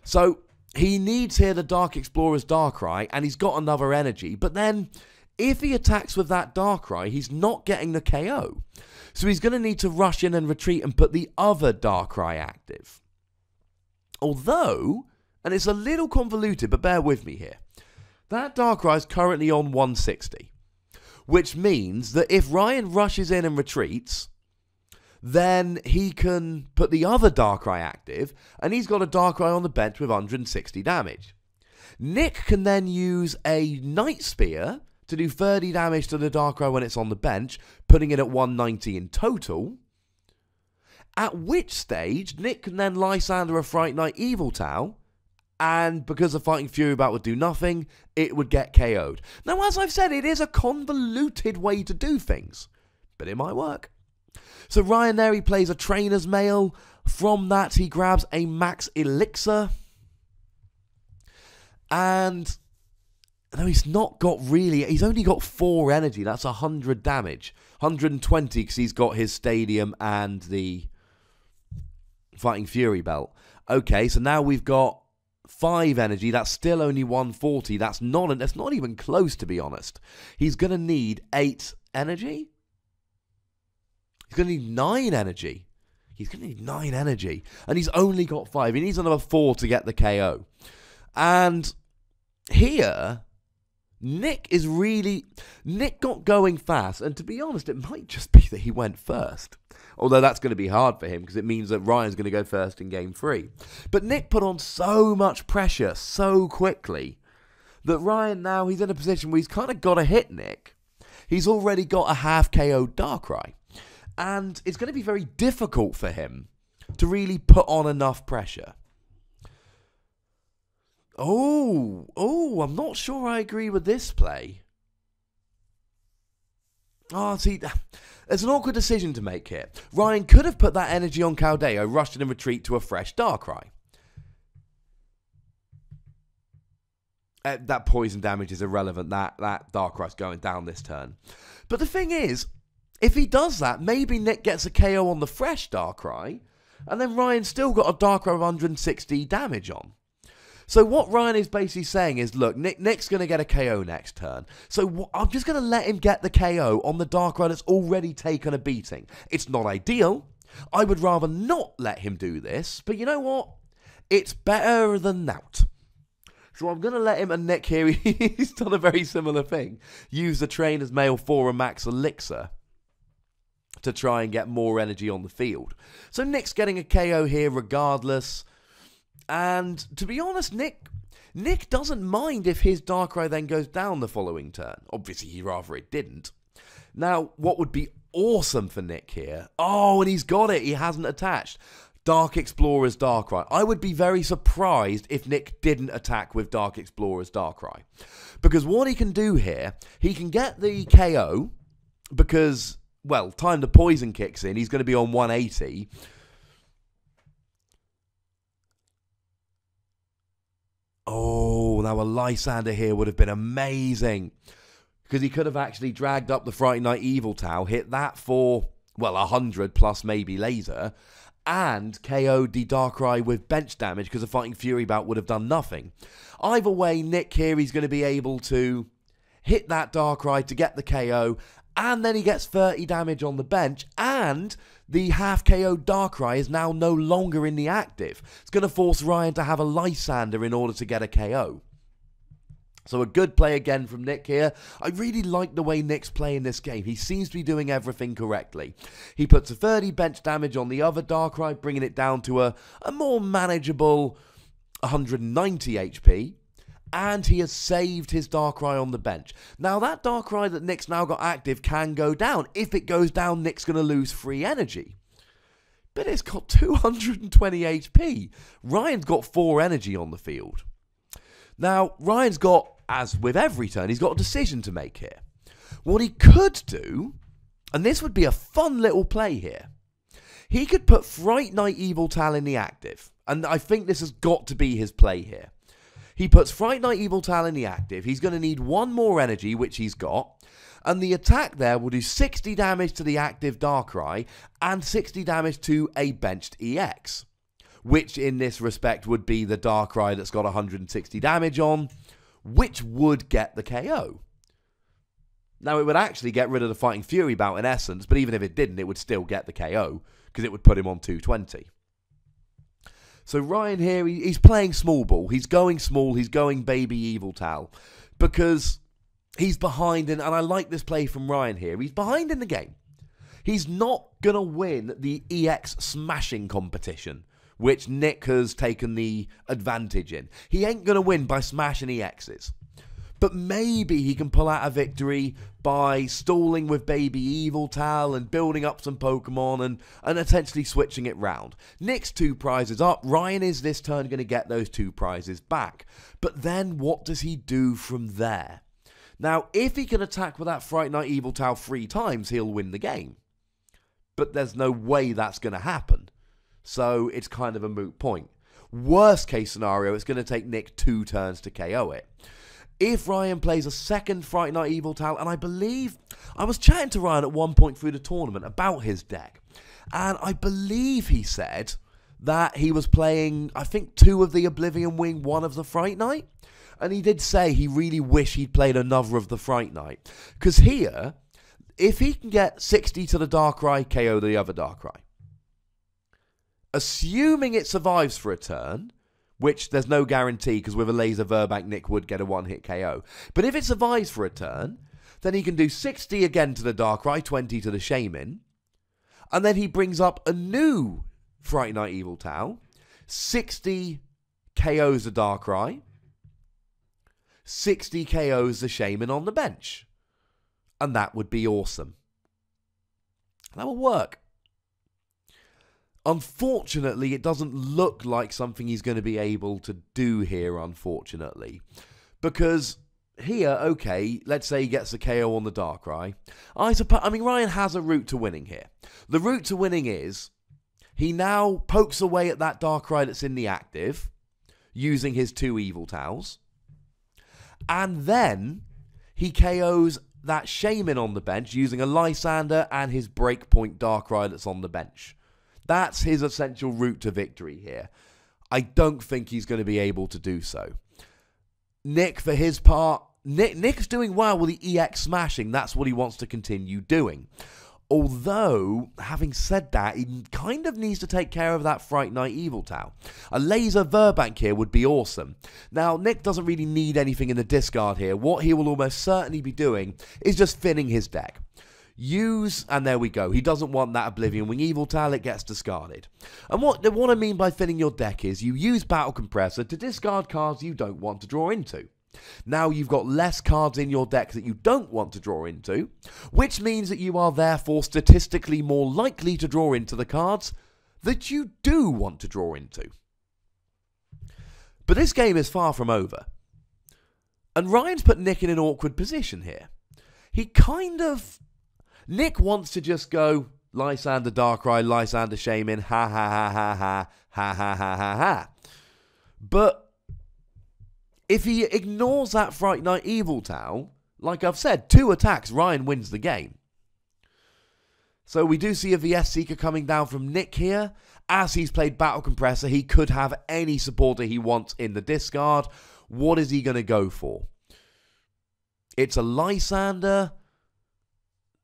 Speaker 1: so he needs here the Dark Explorer's Darkrai, and he's got another energy. But then, if he attacks with that Darkrai, he's not getting the KO. So he's going to need to rush in and retreat and put the other Darkrai active. Although, and it's a little convoluted, but bear with me here. That Darkrai is currently on 160. Which means that if Ryan rushes in and retreats, then he can put the other Darkrai active, and he's got a Darkrai on the bench with 160 damage. Nick can then use a Night Spear to do 30 damage to the Darkrai when it's on the bench, putting it at 190 in total. At which stage, Nick can then Lysander a Fright Knight Yveltal, and because the Fighting Fury Bout would do nothing, it would get KO'd. Now, as I've said, it is a convoluted way to do things, but it might work. So Ryan there, he plays a Trainer's Mail. From that, he grabs a Max Elixir. And no, he's not got really, he's only got 4 energy. That's 100 damage. 120 because he's got his Stadium and the Fighting Fury Belt. Okay, so now we've got 5 energy. That's still only 140. That's not even close, to be honest. He's going to need 8 energy. He's going to need 9 energy. He's going to need 9 energy. And he's only got 5. He needs another 4 to get the KO. And here, Nick got going fast. And to be honest, it might just be that he went first. Although that's going to be hard for him because it means that Ryan's going to go first in game 3. But Nick put on so much pressure so quickly that Ryan now, he's in a position where he's kind of got to hit Nick. He's already got a half KO Darkrai. And it's going to be very difficult for him to really put on enough pressure. Oh, I'm not sure I agree with this play. Oh, see, there's an awkward decision to make here. Ryan could have put that energy on Caldeo, rushed in and retreat to a fresh Darkrai. That poison damage is irrelevant. That Darkrai's going down this turn. But the thing is, if he does that, maybe Nick gets a KO on the fresh Darkrai, and then Ryan's still got a Darkrai with 160 damage on. So what Ryan is basically saying is, look, Nick's going to get a KO next turn. So I'm just going to let him get the KO on the Darkrai that's already taken a beating. It's not ideal. I would rather not let him do this. But you know what? It's better than that. So I'm going to let him, and Nick here, he's done a very similar thing. Use the Trainer's Mail for a Max Elixir to try and get more energy on the field. So Nick's getting a KO here regardless. And to be honest, Nick doesn't mind if his Darkrai then goes down the following turn. Obviously, he'd rather it didn't. Now, what would be awesome for Nick here... Oh, and he's got it. He hasn't attached. Dark Explorer's Darkrai. I would be very surprised if Nick didn't attack with Dark Explorer's Darkrai. Because what he can do here, he can get the KO because... Well, time the poison kicks in, he's going to be on 180. Oh, now a Lysander here would have been amazing. Because he could have actually dragged up the Fright Knight Yveltal, hit that for, well, 100 plus maybe laser, and KO'd the Darkrai with bench damage because the Fighting Fury Bout would have done nothing. Either way, Nick here, he's going to be able to hit that Darkrai to get the KO, and then he gets 30 damage on the bench, and the half KO Darkrai is now no longer in the active. It's going to force Ryan to have a Lysander in order to get a KO. So a good play again from Nick here. I really like the way Nick's playing this game. He seems to be doing everything correctly. He puts a 30 bench damage on the other Darkrai, bringing it down to a more manageable 190 HP. And he has saved his Darkrai on the bench. Now, that Darkrai that Nick's now got active can go down. If it goes down, Nick's going to lose free energy. but it's got 220 HP. Ryan's got 4 energy on the field. Now, Ryan's got, as with every turn, he's got a decision to make here. What he could do, and this would be a fun little play here, he could put Fright Knight Eviltal in the active. And I think this has got to be his play here. He puts Fright Knight Eviltal in the active. He's going to need 1 more energy, which he's got. And the attack there will do 60 damage to the active Darkrai and 60 damage to a benched EX. Which in this respect would be the Darkrai that's got 160 damage on, which would get the KO. Now, it would actually get rid of the Fighting Fury bout in essence, but even if it didn't, it would still get the KO, because it would put him on 220. So Ryan here, he's playing small ball. He's going small. He's going baby Eviltal, because he's behind, and I like this play from Ryan here. He's behind in the game. He's not going to win the EX smashing competition, which Nick has taken the advantage in. He ain't going to win by smashing EXs. But maybe he can pull out a victory by stalling with Baby Eviltal and building up some Pokemon and essentially switching it round. Nick's 2 prizes up. Ryan is this turn going to get those 2 prizes back. But then what does he do from there? Now, if he can attack with that Fright Knight Eviltal 3 times, he'll win the game. But there's no way that's going to happen. So it's kind of a moot point. Worst case scenario, it's going to take Nick 2 turns to KO it. If Ryan plays a second Fright Knight Eviltal, and I believe, I was chatting to Ryan at one point through the tournament about his deck, and I believe he said that he was playing, I think, 2 of the Oblivion Wing, 1 of the Fright Knight, and he did say he really wished he'd played another of the Fright Knight, because here, if he can get 60 to the Darkrai, KO the other Darkrai, assuming it survives for a turn, which there's no guarantee, because with a Laser Verbank, Nick would get a 1-hit KO. But if it survives for a turn, then he can do 60 again to the Darkrai, 20 to the Shaman, and then he brings up a new Fright Knight Eviltal, 60 KOs the Darkrai, 60 KOs the Shaman on the bench. And that would be awesome. That will work. Unfortunately, it doesn't look like something he's going to be able to do here, unfortunately. Because here, okay, let's say he gets a KO on the Darkrai. I mean, Ryan has a route to winning here. The route to winning is he now pokes away at that Darkrai that's in the active, using his 2 Eviltals. And then he KOs that Shaman on the bench, using a Lysander and his Breakpoint Darkrai that's on the bench. That's his essential route to victory here. I don't think he's going to be able to do so. Nick, for his part, Nick's doing well with the EX smashing. That's what he wants to continue doing. Although, having said that, he kind of needs to take care of that Fright Knight Eviltal. A Laser Verbank here would be awesome. Now, Nick doesn't really need anything in the discard here. What he will almost certainly be doing is just thinning his deck. And there we go. He doesn't want that Oblivion Wing Eviltal, it gets discarded. And what I mean by thinning your deck is you use Battle Compressor to discard cards you don't want to draw into. Now you've got less cards in your deck that you don't want to draw into, which means that you are therefore statistically more likely to draw into the cards that you do want to draw into. But this game is far from over. And Ryan's put Nick in an awkward position here. Nick wants to just go Lysander Darkrai, Lysander Shaman, ha ha ha ha ha, ha ha ha ha ha. But if he ignores that Fright Knight Eviltal, like I've said, 2 attacks, Ryan wins the game. So we do see a VS Seeker coming down from Nick here. As he's played Battle Compressor, he could have any supporter he wants in the discard. What is he going to go for? It's a Lysander.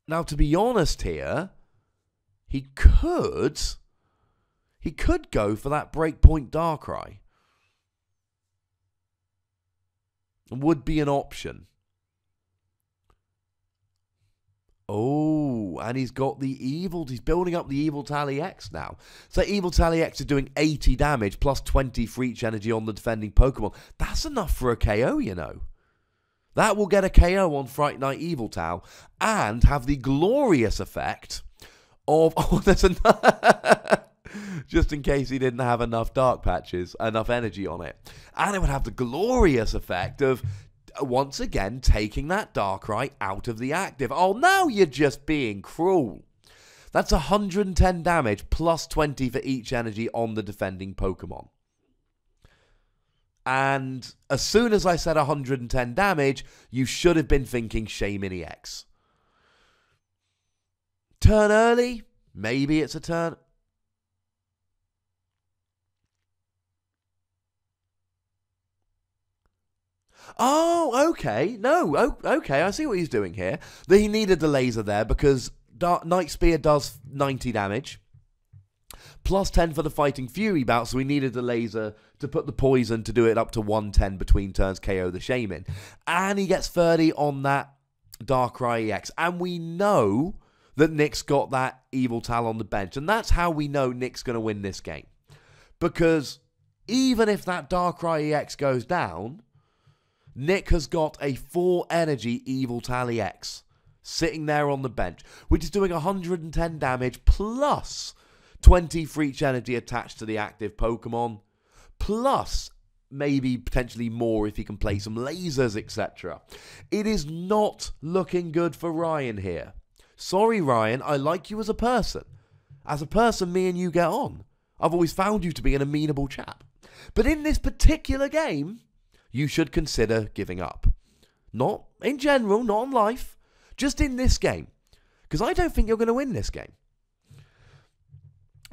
Speaker 1: Now, to be honest here, he could go for that Breakpoint Darkrai. Would be an option. Oh, and he's got he's building up the Eviltal EX now. So Eviltal EX is doing 80 damage plus 20 for each energy on the defending Pokemon. That's enough for a KO, you know. That will get a KO on Fright Knight Eviltal and have the glorious effect of... Oh, there's another... just in case he didn't have enough dark patches, enough energy on it. And it would have the glorious effect of, once again, taking that Darkrai out of the active. Oh, now you're just being cruel. That's 110 damage plus 20 for each energy on the defending Pokemon. And as soon as I said 110 damage, you should have been thinking Shaymin EX. Turn early? Maybe it's a turn. Oh, okay. No, okay. I see what he's doing here. He needed the laser there because Night Spear does 90 damage. Plus 10 for the Fighting Fury bout, so we needed the laser to put the poison to do it up to 110 between turns, KO the Shaymin. And he gets 30 on that Darkrai EX. And we know that Nick's got that Evil Tal on the bench. And that's how we know Nick's going to win this game. Because even if that Darkrai EX goes down, Nick has got a 4 energy Evil Tal EX sitting there on the bench, which is doing 110 damage plus 20 for each energy attached to the active Pokemon, plus maybe potentially more if he can play some lasers, etc. It is not looking good for Ryan here. Sorry, Ryan, I like you as a person. As a person, me and you get on. I've always found you to be an amenable chap. But in this particular game, you should consider giving up. Not in general, not in life, just in this game. Because I don't think you're going to win this game.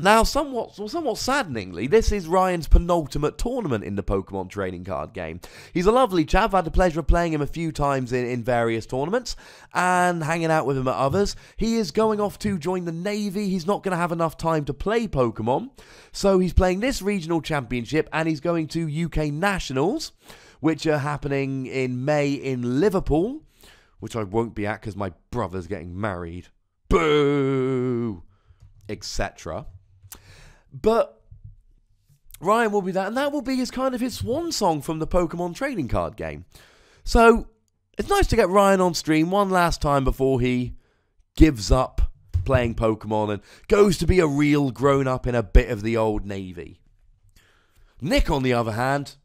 Speaker 1: Now, somewhat saddeningly, this is Ryan's penultimate tournament in the Pokemon trading card game. He's a lovely chap. I've had the pleasure of playing him a few times in various tournaments and hanging out with him at others. He is going off to join the Navy. He's not going to have enough time to play Pokemon. So he's playing this regional championship and he's going to UK Nationals, which are happening in May in Liverpool, which I won't be at because my brother's getting married. Boo! Etc. But Ryan will be that, and that will be his kind of his swan song from the Pokemon trading card game. So it's nice to get Ryan on stream one last time before he gives up playing Pokemon and goes to be a real grown-up in a bit of the old Navy. Nick, on the other hand,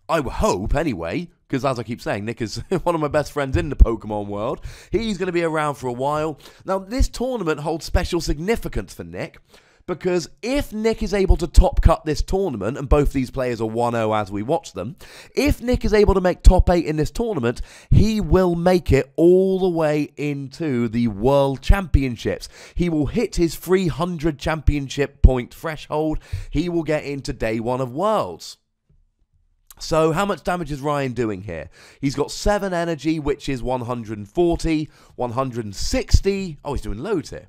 Speaker 1: I hope anyway, because as I keep saying, Nick is one of my best friends in the Pokemon world. He's going to be around for a while. Now, this tournament holds special significance for Nick, because if Nick is able to top cut this tournament, and both these players are 1-0 as we watch them, if Nick is able to make top 8 in this tournament, he will make it all the way into the World Championships. He will hit his 300 championship point threshold. He will get into day 1 of Worlds. So how much damage is Ryan doing here? He's got 7 energy, which is 140, 160. Oh, he's doing loads here.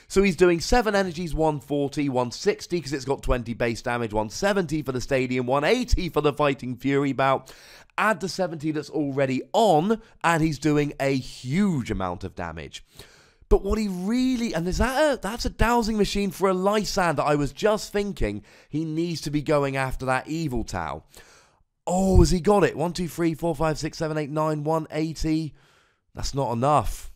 Speaker 1: So he's doing 7 energies, 140, 160 because it's got 20 base damage, 170 for the Stadium, 180 for the Fighting Fury bout. Add the 70 that's already on, and he's doing a huge amount of damage. But what he really... And that's a dowsing machine for a Lysander. I was just thinking he needs to be going after that Evil Tau. Oh, has he got it? 1, 2, 3, 4, 5, 6, 7, 8, 9, 180. That's not enough.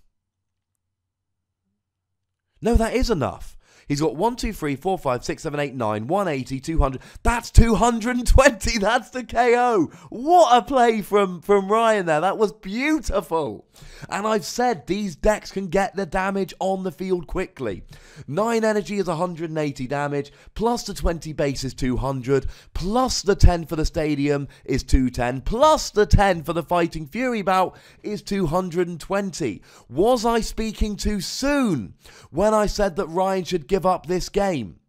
Speaker 1: No, that is enough. He's got 1, 2, 3, 4, 5, 6, 7, 8, 9, 180, 200. That's 220. That's the KO. What a play from Ryan there. That was beautiful. And I've said these decks can get the damage on the field quickly. 9 energy is 180 damage, plus the 20 base is 200, plus the 10 for the Stadium is 210, plus the 10 for the Fighting Fury bout is 220. Was I speaking too soon when I said that Ryan should give up this game?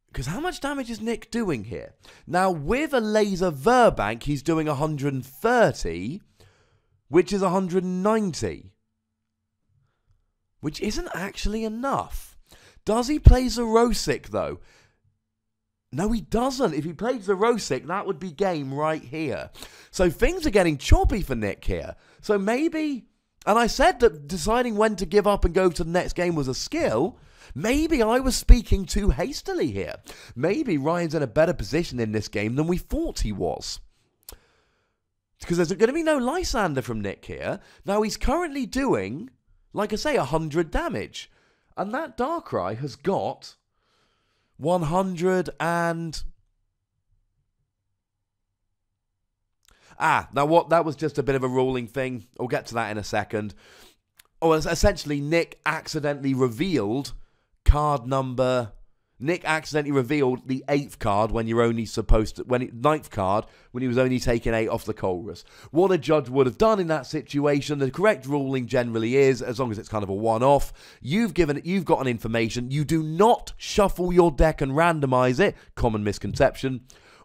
Speaker 1: Because how much damage is Nick doing here? Now, with a laser Verbank, he's doing 130, which is 190. Which isn't actually enough. Does he play Zerosic, though? No, he doesn't. If he played Zerosic, that would be game right here. So things are getting choppy for Nick here. So maybe... And I said that deciding when to give up and go to the next game was a skill. Maybe I was speaking too hastily here. Maybe Ryan's in a better position in this game than we thought he was. Because there's going to be no Lysander from Nick here. Now, he's currently doing, like I say, 100 damage. And that Darkrai has got 100 and... now what? That was just a bit of a ruling thing. I'll get to that in a second. Oh, essentially, Nick accidentally revealed card number... Nick accidentally revealed the 8th card when you're only supposed to... 9th card when he was only taking 8 off the Colress. What a judge would have done in that situation, the correct ruling generally is, as long as it's kind of a one-off, you've got an information, you do not shuffle your deck and randomize it, common misconception.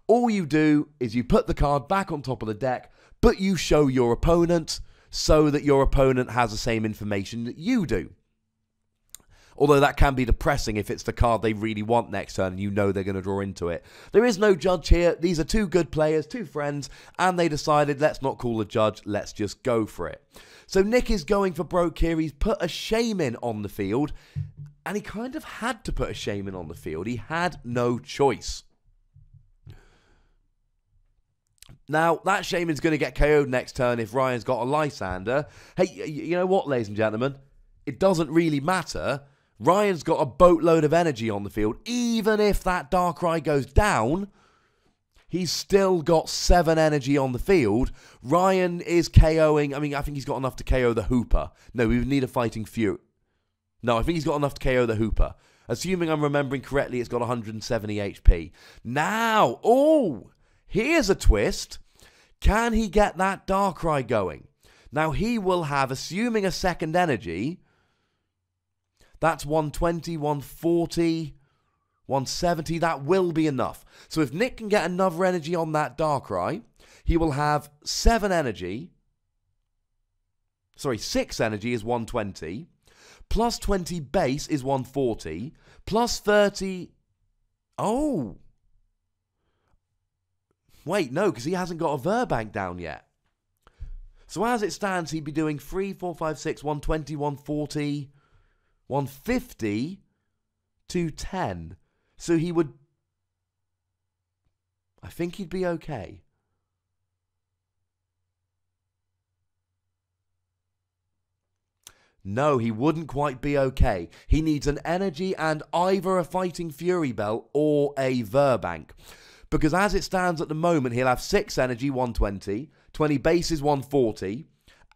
Speaker 1: All you do is you put the card back on top of the deck, but you show your opponent so that your opponent has the same information that you do. Although that can be depressing if it's the card they really want next turn and you know they're going to draw into it. There is no judge here. These are two good players, two friends, and they decided, let's not call a judge, let's just go for it. So Nick is going for broke here. He's put a Shaman on the field, and he kind of had to put a Shaman on the field. He had no choice. Now, that Shaman's going to get KO'd next turn if Ryan's got a Lysander. Hey, you know what, ladies and gentlemen? It doesn't really matter. Ryan's got a boatload of energy on the field. Even if that Darkrai goes down, he's still got 7 energy on the field. Ryan is KOing... I mean, I think he's got enough to KO the Hooper. No, we would need a Fighting Fury. No, I think he's got enough to KO the Hooper. Assuming I'm remembering correctly, it's got 170 HP. Now, here's a twist. Can he get that Darkrai going? Now, he will have, assuming a second energy... That's 120, 140, 170. That will be enough. So if Nick can get another energy on that Darkrai, he will have 7 energy. Sorry, 6 energy is 120. Plus 20 base is 140. Plus 30... Oh! Wait, no, because he hasn't got a Verbank down yet. So as it stands, he'd be doing 3, 4, 5, 6, 120, 140... 150 to 10. So he would... I think he'd be okay. No, he wouldn't quite be okay. He needs an energy and either a Fighting Fury Belt or a Verbank. Because as it stands at the moment, he'll have 6 energy, 120. 20 base is 140.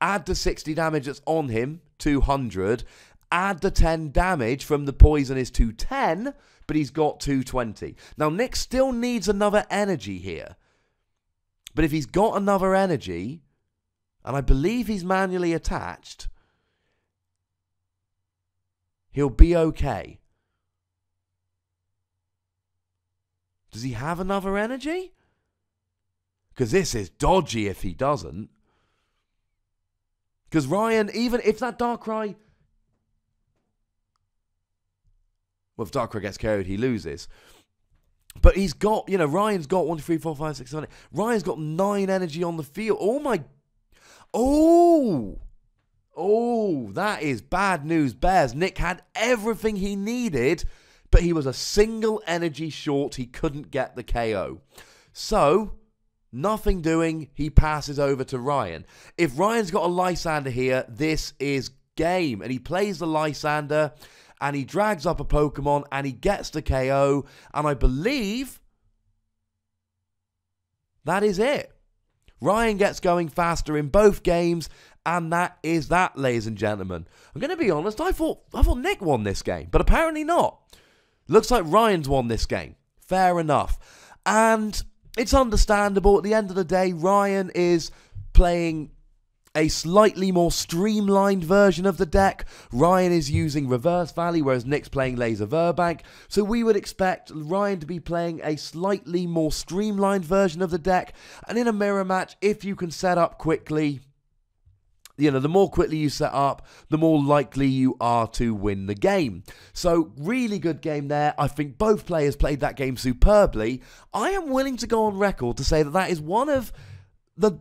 Speaker 1: Add the 60 damage that's on him, 200. Add the 10 damage from the poison is 210, but he's got 220. Now, Nick still needs another energy here. But if he's got another energy, and I believe he's manually attached, he'll be okay. Does he have another energy? Because this is dodgy if he doesn't. Because Ryan, even if that Darkrai... Well, if Darkrai gets KO'd, he loses. But he's got, Ryan's got 1, 2, 3, 4, 5, 6, 7, 8. Ryan's got 9 energy on the field. Oh, my... Oh, that is bad news, Bears. Nick had everything he needed, but he was a single energy short. He couldn't get the KO. So, nothing doing. He passes over to Ryan. If Ryan's got a Lysander here, this is game. And he plays the Lysander... And he drags up a Pokemon and he gets the KO. And I believe that is it. Ryan gets going faster in both games. And that is that, ladies and gentlemen. I'm going to be honest, I thought Nick won this game. But apparently not. Looks like Ryan's won this game. Fair enough. And it's understandable. At the end of the day, Ryan is playing... a slightly more streamlined version of the deck. Ryan is using Reverse Valley, whereas Nick's playing Laser Verbank. So we would expect Ryan to be playing a slightly more streamlined version of the deck. And in a mirror match, if you can set up quickly, the more quickly you set up, the more likely you are to win the game. So really good game there. I think both players played that game superbly. I am willing to go on record to say that is one of the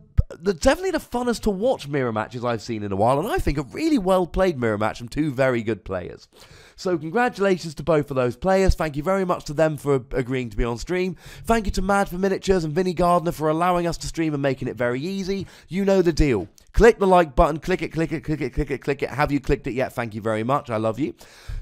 Speaker 1: definitely the funnest to watch mirror matches I've seen in a while, and I think a really well played mirror match from two very good players. So congratulations to both of those players. Thank you very much to them for agreeing to be on stream. Thank you to Mad for Miniatures and Vinnie Gardner for allowing us to stream and making it very easy. You know the deal. Click the like button, click it, click it, click it, click it, click it. Have you clicked it yet? Thank you very much. I love you.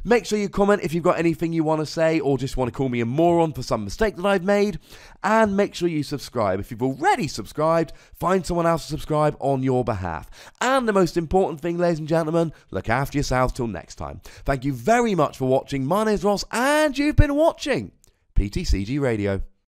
Speaker 1: Make sure you comment if you've got anything you want to say or just want to call me a moron for some mistake that I've made. And make sure you subscribe. If you've already subscribed, find someone else to subscribe on your behalf. And the most important thing, ladies and gentlemen, look after yourselves till next time. Thank you very much for watching. My name's Ross, and you've been watching PTCG Radio.